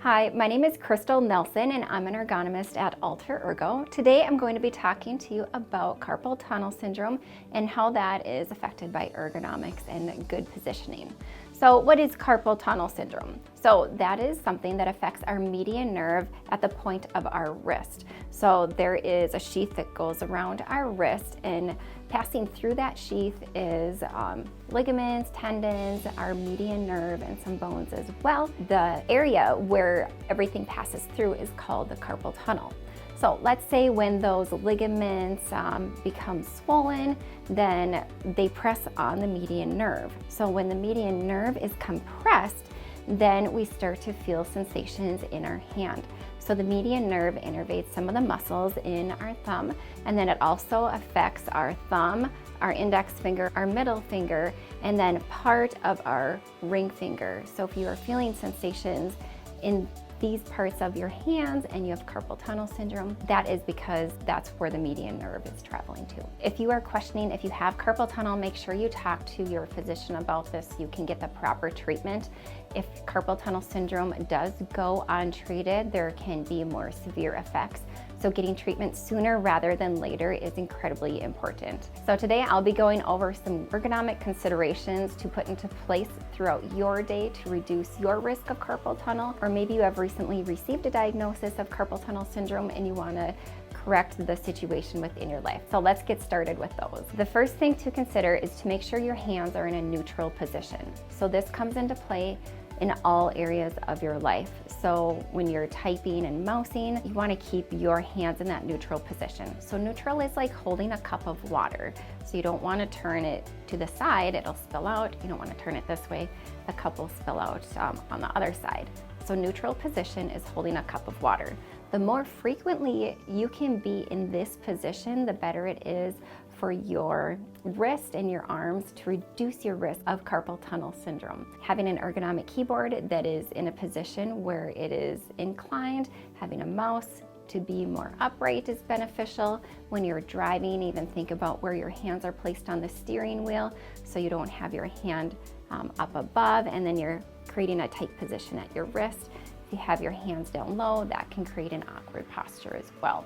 Hi, my name is Crystal Nelson and I'm an ergonomist at Alter Ergo. Today I'm going to be talking to you about carpal tunnel syndrome and how that is affected by ergonomics and good positioning. So what is carpal tunnel syndrome? So that is something that affects our median nerve at the point of our wrist. So there is a sheath that goes around our wrist, and passing through that sheath is ligaments, tendons, our median nerve, and some bones as well. The area where everything passes through is called the carpal tunnel. So let's say when those ligaments become swollen, then they press on the median nerve. So when the median nerve is compressed, then we start to feel sensations in our hand. So the median nerve innervates some of the muscles in our thumb, and then it also affects our thumb, our index finger, our middle finger, and then part of our ring finger. So if you are feeling sensations in these parts of your hands and you have carpal tunnel syndrome, that is because that's where the median nerve is traveling to. If you are questioning if you have carpal tunnel, make sure you talk to your physician about this. You can get the proper treatment. If carpal tunnel syndrome does go untreated, there can be more severe effects. So getting treatment sooner rather than later is incredibly important. So today I'll be going over some ergonomic considerations to put into place throughout your day to reduce your risk of carpal tunnel, or maybe you have recently received a diagnosis of carpal tunnel syndrome and you want to correct the situation within your life. So let's get started with those. The first thing to consider is to make sure your hands are in a neutral position. So this comes into play in all areas of your life. So when you're typing and mousing, you want to keep your hands in that neutral position. So neutral is like holding a cup of water. So you don't want to turn it to the side, it'll spill out. You don't want to turn it this way, the cup will spill out on the other side. So neutral position is holding a cup of water. The more frequently you can be in this position, the better it is for your wrist and your arms to reduce your risk of carpal tunnel syndrome. Having an ergonomic keyboard that is in a position where it is inclined, having a mouse to be more upright is beneficial. When you're driving, even think about where your hands are placed on the steering wheel so you don't have your hand up above and then you're creating a tight position at your wrist. If you have your hands down low, that can create an awkward posture as well.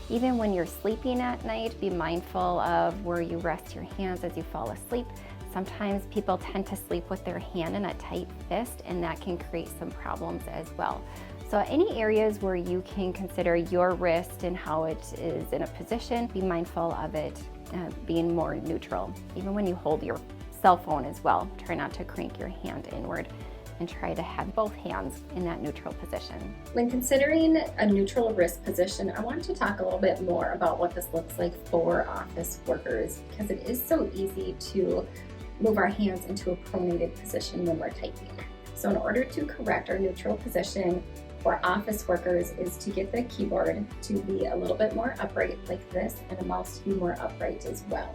Even when you're sleeping at night, be mindful of where you rest your hands as you fall asleep. Sometimes people tend to sleep with their hand in a tight fist, and that can create some problems as well. So any areas where you can consider your wrist and how it is in a position, be mindful of it being more neutral. Even when you hold your cell phone as well, try not to crank your hand inward and try to have both hands in that neutral position. When considering a neutral wrist position, I wanted to talk a little bit more about what this looks like for office workers, because it is so easy to move our hands into a pronated position when we're typing. So in order to correct our neutral position for office workers is to get the keyboard to be a little bit more upright like this, and a mouse to be more upright as well.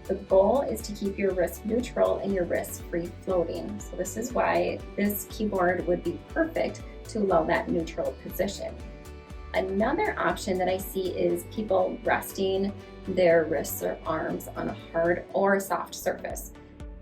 The goal is to keep your wrist neutral and your wrist free floating. So this is why this keyboard would be perfect to allow that neutral position. Another option that I see is people resting their wrists or arms on a hard or a soft surface.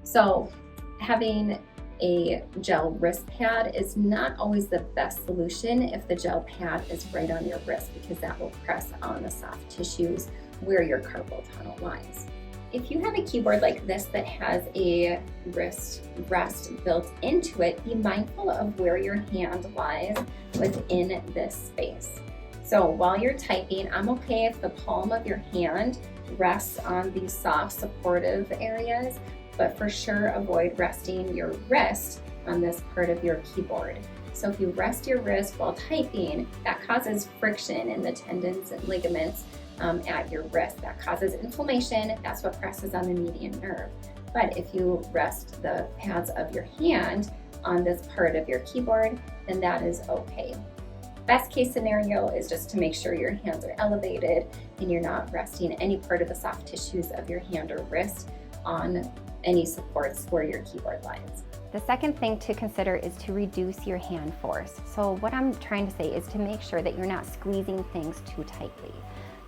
So having a gel wrist pad is not always the best solution if the gel pad is right on your wrist, because that will press on the soft tissues where your carpal tunnel lies. If you have a keyboard like this that has a wrist rest built into it, be mindful of where your hand lies within this space. So while you're typing, I'm okay if the palm of your hand rests on these soft supportive areas, but for sure avoid resting your wrist on this part of your keyboard. So if you rest your wrist while typing, that causes friction in the tendons and ligaments at your wrist. That causes inflammation. That's what presses on the median nerve. But if you rest the pads of your hand on this part of your keyboard, then that is okay. Best case scenario is just to make sure your hands are elevated and you're not resting any part of the soft tissues of your hand or wrist on any supports where your keyboard lies. The second thing to consider is to reduce your hand force. So what I'm trying to say is to make sure that you're not squeezing things too tightly.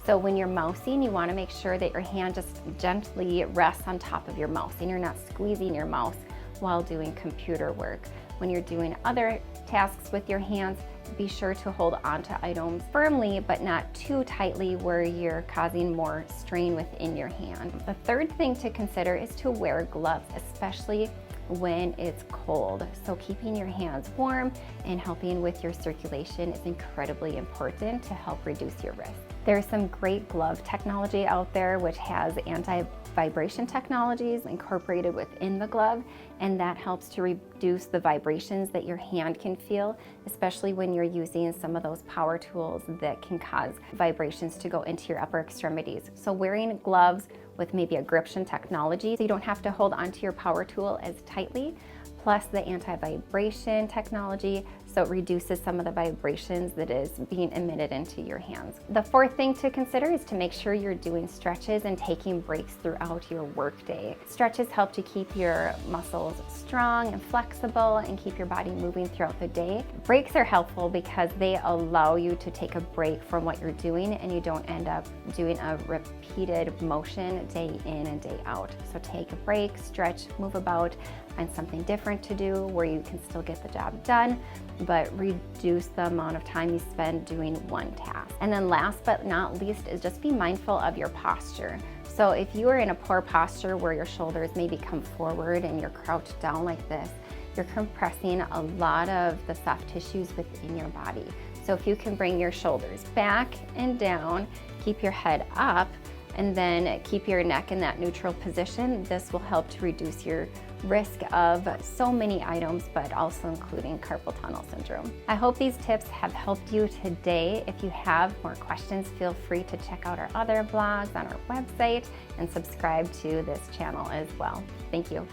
So when you're mousing, you want to make sure that your hand just gently rests on top of your mouse and you're not squeezing your mouse while doing computer work. when you're doing other tasks with your hands, be sure to hold onto items firmly but not too tightly where you're causing more strain within your hand. The third thing to consider is to wear gloves, especially when it's cold. So keeping your hands warm and helping with your circulation is incredibly important to help reduce your risk. There's some great glove technology out there which has anti-vibration technologies incorporated within the glove, and that helps to reduce the vibrations that your hand can feel, especially when you're using some of those power tools that can cause vibrations to go into your upper extremities. So wearing gloves with maybe a gription technology, so you don't have to hold onto your power tool as tightly, plus the anti-vibration technology, so it reduces some of the vibrations that is being emitted into your hands. The fourth thing to consider is to make sure you're doing stretches and taking breaks throughout your workday. Stretches help to keep your muscles strong and flexible and keep your body moving throughout the day. Breaks are helpful because they allow you to take a break from what you're doing and you don't end up doing a repeated motion day in and day out. So take a break, stretch, move about, find something different to do where you can still get the job done, but reduce the amount of time you spend doing one task. And then last but not least is just be mindful of your posture. So if you are in a poor posture where your shoulders maybe come forward and you're crouched down like this, you're compressing a lot of the soft tissues within your body. So if you can bring your shoulders back and down, keep your head up, and then keep your neck in that neutral position, this will help to reduce your risk of so many items, but also including carpal tunnel syndrome. I hope these tips have helped you today. If you have more questions, feel free to check out our other blogs on our website and subscribe to this channel as well. Thank you.